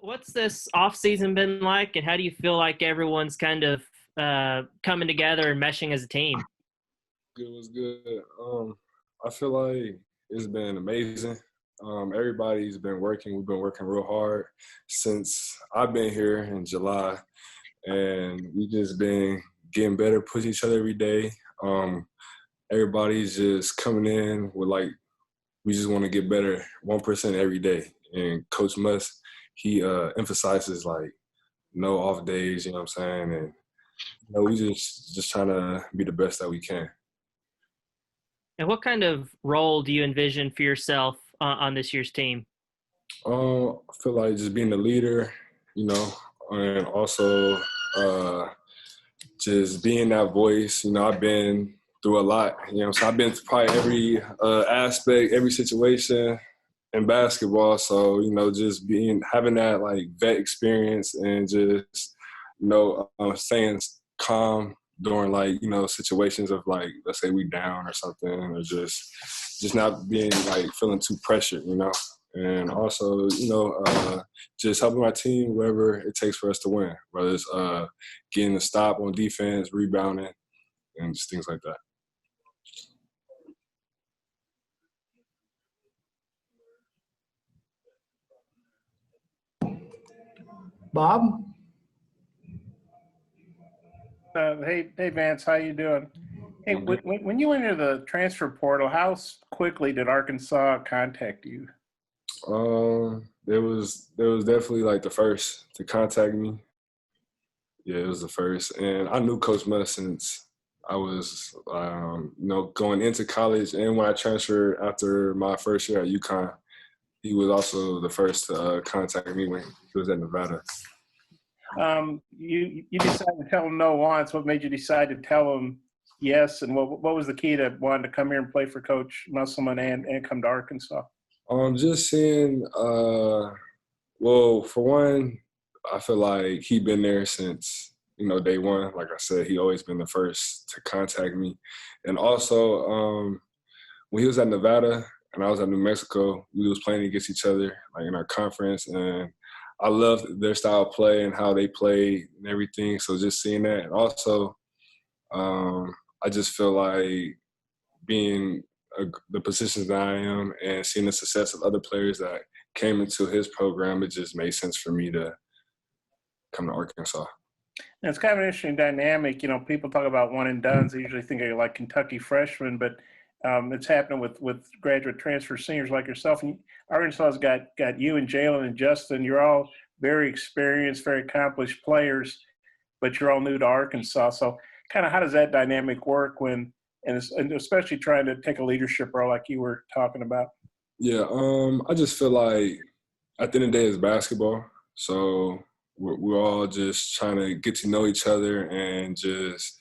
What's this off season been like, and how do you feel like everyone's kind of coming together and meshing as a team? Good was good. I feel like it's been amazing. Everybody's been working. We've been working real hard since I've been here in July, and we just been getting better, pushing each other every day. Everybody's just coming in with like we just want to get better, 1% every day. And Coach Muss, he emphasizes like no off days. You know what I'm saying? And we just trying to be the best that we can. And what kind of role do you envision for yourself on this year's team? I feel like just being the leader, and also just being that voice. I've been through a lot. So I've been through probably every aspect, every situation in basketball. So just having that like vet experience and just staying calm during like situations of like, let's say we down or something, or just not being like feeling too pressured, and also just helping my team whatever it takes for us to win, whether it's getting the stop on defense, rebounding, and just things like that. Bob? Hey, Vance, how you doing? Hey, when you entered the transfer portal, how quickly did Arkansas contact you? There was definitely like the first to contact me. Yeah, it was the first, and I knew Coach Muss since I was, going into college, and when I transferred after my first year at UConn, he was also the first to contact me when he was at Nevada. You decided to tell him no once. What made you decide to tell him yes? And what was the key to wanting to come here and play for Coach Musselman and come to Arkansas? Just seeing, well, for one, I feel like he'd been there since, day one. Like I said, he always been the first to contact me. And also, when he was at Nevada and I was at New Mexico, we was playing against each other, like in our conference, and I loved their style of play and how they played and everything. So just seeing that. And also, I just feel like being the positions that I am and seeing the success of other players that came into his program, it just made sense for me to come to Arkansas. And it's kind of an interesting dynamic. People talk about one and dones. They usually think of like Kentucky freshmen, but it's happening with graduate transfer seniors like yourself. And Arkansas's got you and Jalen and Justin. You're all very experienced, very accomplished players, but you're all new to Arkansas. So kind of how does that dynamic work and especially trying to take a leadership role like you were talking about? Yeah, I just feel like at the end of the day it's basketball. So we're all just trying to get to know each other and just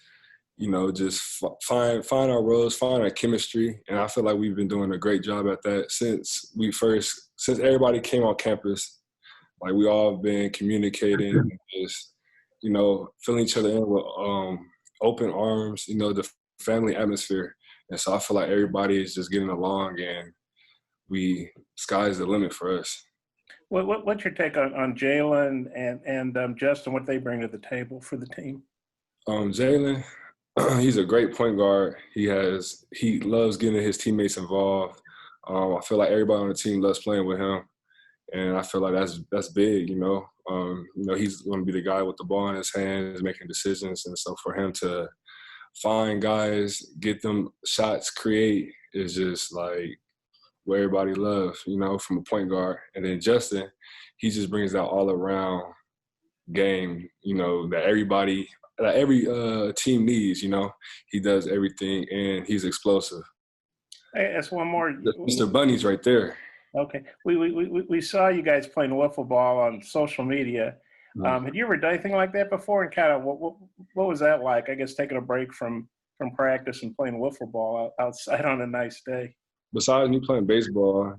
find our roles, find our chemistry. And I feel like we've been doing a great job at that since everybody came on campus. Like we all been communicating and just, filling each other in with open arms, the family atmosphere. And so I feel like everybody is just getting along and sky's the limit for us. What's your take on Jalen and Justin, what they bring to the table for the team? Jalen, he's a great point guard. He loves getting his teammates involved. I feel like everybody on the team loves playing with him, and I feel like that's big. He's going to be the guy with the ball in his hands, making decisions, and so for him to find guys, get them shots, create is just like what everybody loves. From a point guard, and then Justin, he just brings that all around game. That every team needs. He does everything, and he's explosive. Hey, that's one more. Mr. Bunny's right there. Okay, we saw you guys playing wiffle ball on social media. Had you ever done anything like that before? And kind of what was that like? I guess taking a break from practice and playing wiffle ball outside on a nice day. Besides me playing baseball,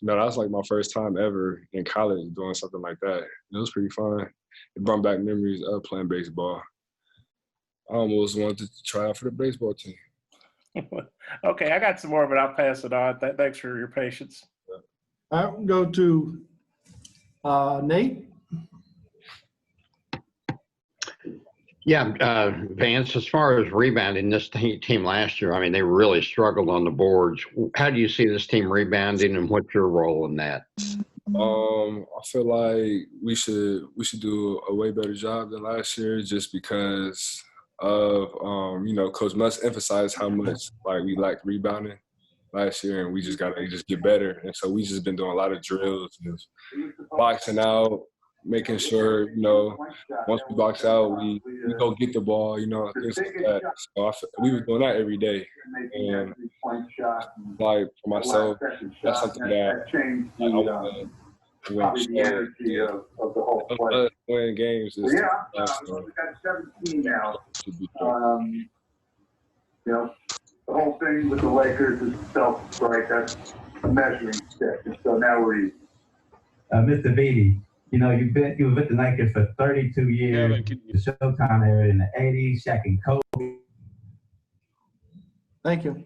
that's like my first time ever in college doing something like that. It was pretty fun. It brought back memories of playing baseball. I almost wanted to try out for the baseball team. Okay, I got some more, but I'll pass it on. Thanks for your patience. I'll go to Nate? Yeah, Vance, as far as rebounding, this team last year, I mean, they really struggled on the boards. How do you see this team rebounding, and what's your role in that? I feel like we should do a way better job than last year, just because of Coach Muss emphasized how much like we lacked rebounding last year, and we just gotta just get better. And so we just been doing a lot of drills, just boxing out, making sure once we box out, we go get the ball, things like that. So we were doing that every day, and like for myself, that's something that I want to win. Win games is the whole thing with the Lakers is self, right? That's a measuring stick. And so now we're easy. Mr. Beatty, you were with the Lakers for 32 years. The Showtime era in the 80s, Shaq and Kobe. Thank you.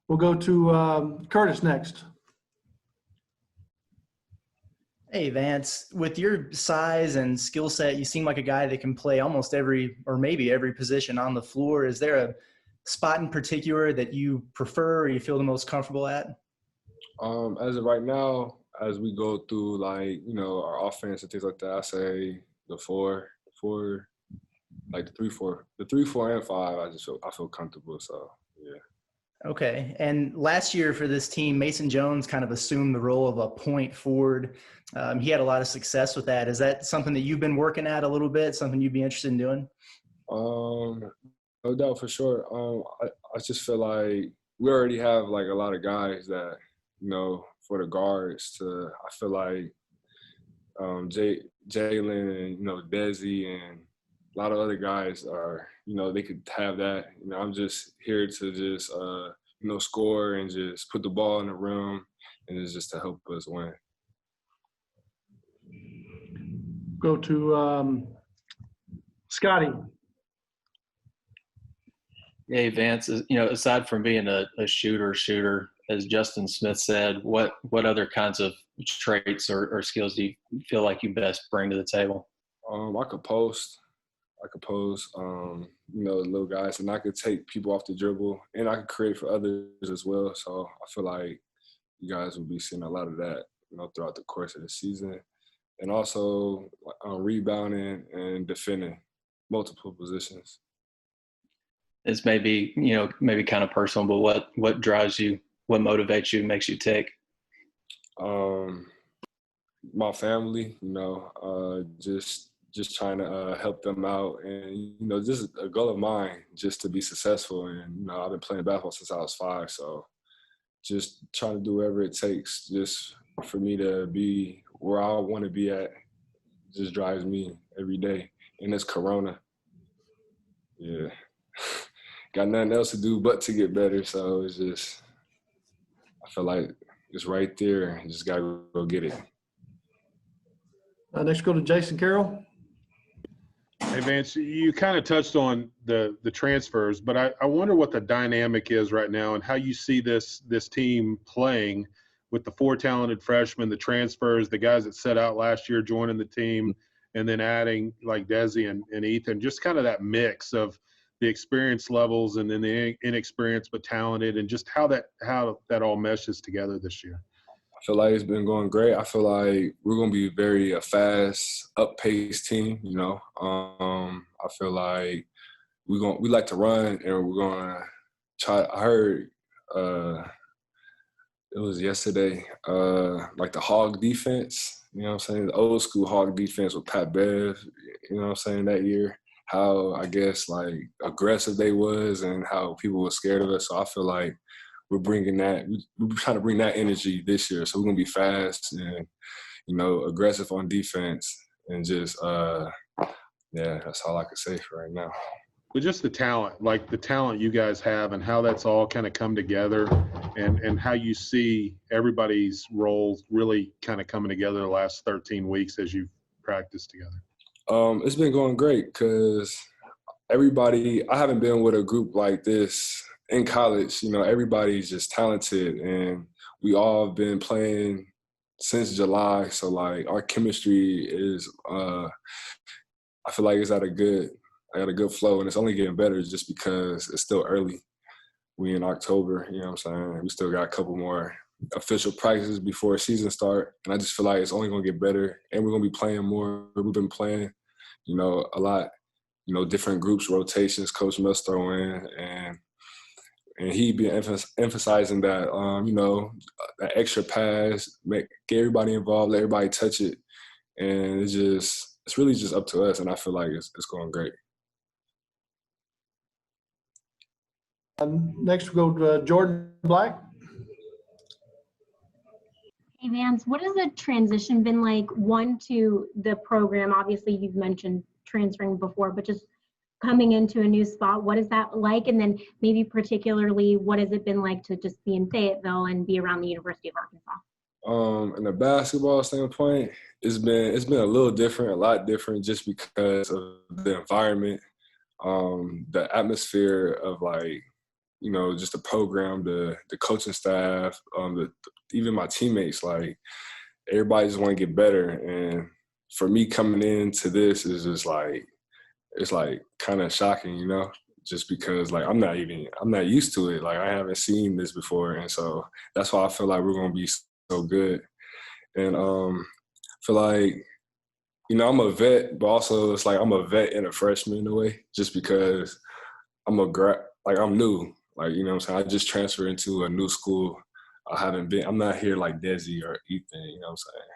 We'll go to Curtis next. Hey, Vance, with your size and skill set, you seem like a guy that can play almost every, or maybe every position on the floor. Is there a spot in particular that you prefer or you feel the most comfortable at? As of right now, as we go through our offense and things like that, I say the four, like the 3-4, the 3-4 and 5. I feel comfortable. So yeah. Okay. And last year for this team, Mason Jones kind of assumed the role of a point forward. He had a lot of success with that. Is that something that you've been working at a little bit, something you'd be interested in doing? No doubt, for sure. I just feel like we already have like a lot of guys that, for the guards I feel like Jalen and, Desi and a lot of other guys are, they could have that. I'm just here to just, score and just put the ball in the rim, and it's just to help us win. Go to Scotty. Hey, Vance, aside from being a shooter, as Justin Smith said, what other kinds of traits or skills do you feel like you best bring to the table? I could post, little guys, and I could take people off the dribble, and I could create for others as well. So I feel like you guys will be seeing a lot of that, throughout the course of the season. And also rebounding and defending multiple positions. It's maybe kind of personal, but what drives you, what motivates you, makes you tick? My family, just trying to help them out, and this is a goal of mine, just to be successful. And I've been playing basketball since I was 5, so just trying to do whatever it takes just for me to be where I want to be at. Just drives me every day. And it's Corona. Yeah. Got nothing else to do but to get better, so it's just, I feel like it's right there. Just got to go get it. Next, go to Jason Carroll. Hey, Vance, you kind of touched on the transfers, but I wonder what the dynamic is right now and how you see this team playing with the 4 talented freshmen, the transfers, the guys that set out last year joining the team, and then adding like Desi and Ethan, just kind of that mix of the experience levels and then the inexperienced but talented, and just how that all meshes together this year. I feel like it's been going great. I feel like we're going to be very a fast, up-paced team, I feel like we like to run, and we're going to try. I heard it was yesterday, like the hog defense, the old school hog defense with Pat Bev, that year. How, I guess, like aggressive they was and how people were scared of us. So I feel like we're bringing that. We're trying to bring that energy this year. So we're gonna be fast and aggressive on defense, and just that's all I can say for right now. But just the talent you guys have, and how that's all kind of come together, and how you see everybody's roles really kind of coming together the last 13 weeks as you've practiced together. It's been going great because I haven't been with a group like this in college. Everybody's just talented, and we all been playing since July. So, like, our chemistry is, I feel like it's at a good flow, and it's only getting better just because it's still early. We in October, you know what I'm saying? We still got a couple more official practices before season start, and I just feel like it's only gonna get better, and we're gonna be playing more. We've been playing, a lot, different groups, rotations. Coach Mills throw in, and he been emphasizing that, that extra pass, get everybody involved, let everybody touch it, and it's really just up to us, and I feel like it's going great. Next, we'll go to Jordan Black. Hey, Vance, what has the transition been like, one, to the program? Obviously, you've mentioned transferring before, but just coming into a new spot, what is that like? And then maybe particularly, what has it been like to just be in Fayetteville and be around the University of Arkansas? In the basketball standpoint, it's been a little different, a lot different, just because of the environment, the atmosphere of, like, just the program, the coaching staff, even my teammates. Like, everybody just want to get better, and for me coming into this is just like, it's like kind of shocking, just because, like, I'm not used to it. Like, I haven't seen this before, and so that's why I feel like we're gonna be so good. And I feel like, I'm a vet, but also it's like I'm a vet and a freshman in a way, just because I'm new. Like, what I'm saying? I just transferred into a new school. I'm not here like Desi or Ethan, you know what I'm saying?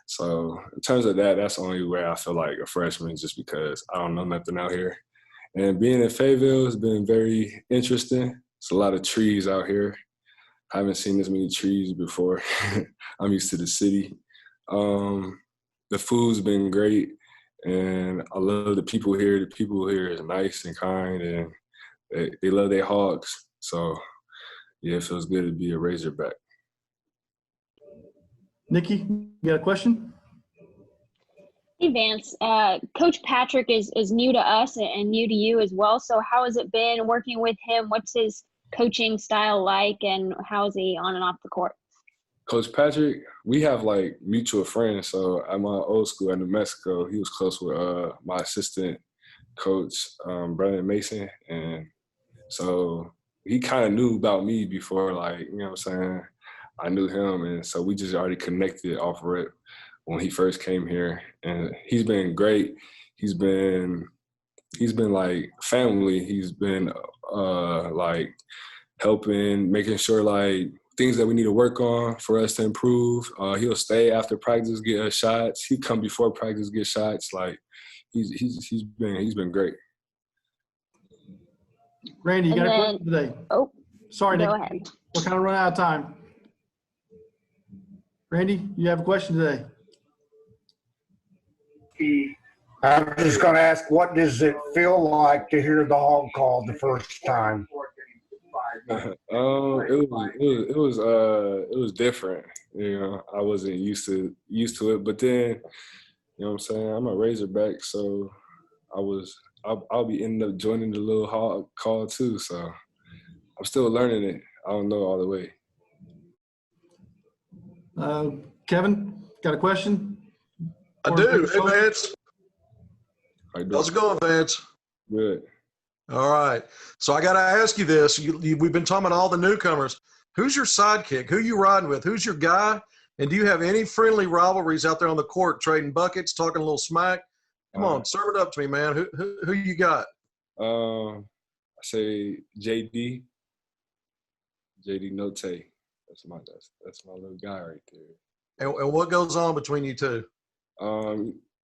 So in terms of that, that's the only way I feel like a freshman, just because I don't know nothing out here. And being in Fayetteville has been very interesting. It's a lot of trees out here. I haven't seen this many trees before. I'm used to the city. The food's been great, and I love the people here. The people here is nice and kind, and they love their hogs. So, yeah, it feels good to be a Razorback. Nikki, you got a question? Hey, Vance. Coach Patrick is new to us and new to you as well. So how has it been working with him? What's his coaching style like, and how is he on and off the court? Coach Patrick, we have, like, mutual friends. So at my old school at New Mexico, he was close with my assistant coach, Brandon Mason. And so he kind of knew about me before, like, you know what I'm saying? I knew him, and so we just already connected off rip when he first came here. And he's been great. He's been like family. He's been like helping, making sure, like, things that we need to work on for us to improve. He'll stay after practice, get us shots. He'd come before practice, get shots. Like, he's been great. Randy, you got a question today? Oh, sorry, go Nick. ahead. We're kind of running out of time. Randy, you have a question today? I'm just going to ask, what does it feel like to hear the hog call the first time? It was different. I wasn't used to it, but then, you know what I'm saying, I'm a Razorback, so I'll be ending up joining the little hog call too. So I'm still learning it. I don't know all the way. Kevin, got a question? I do. Hey, Vance. How's it going, Vance? Good. All right. So I got to ask you this. We've been talking about all the newcomers. Who's your sidekick? Who you riding with? Who's your guy? And do you have any friendly rivalries out there on the court, trading buckets, talking a little smack? Come on, serve it up to me, man. Who you got? I say JD Note. That's my little guy right there. And what goes on between you two?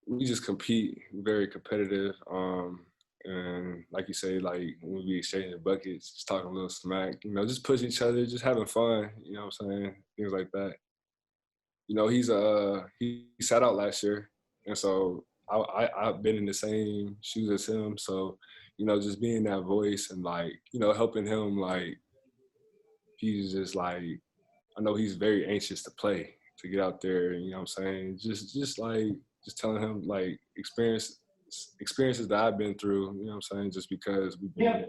We just compete, very competitive. And like you say, like, when we exchanging buckets, just talking a little smack, just pushing each other, just having fun, you know what I'm saying? Things like that. He sat out last year, and so I've been in the same shoes as him. So, just being that voice and, like, helping him, like, he's just like, I know he's very anxious to play, to get out there, you know what I'm saying? Just telling him, like, experiences that I've been through, you know what I'm saying? Just because we've been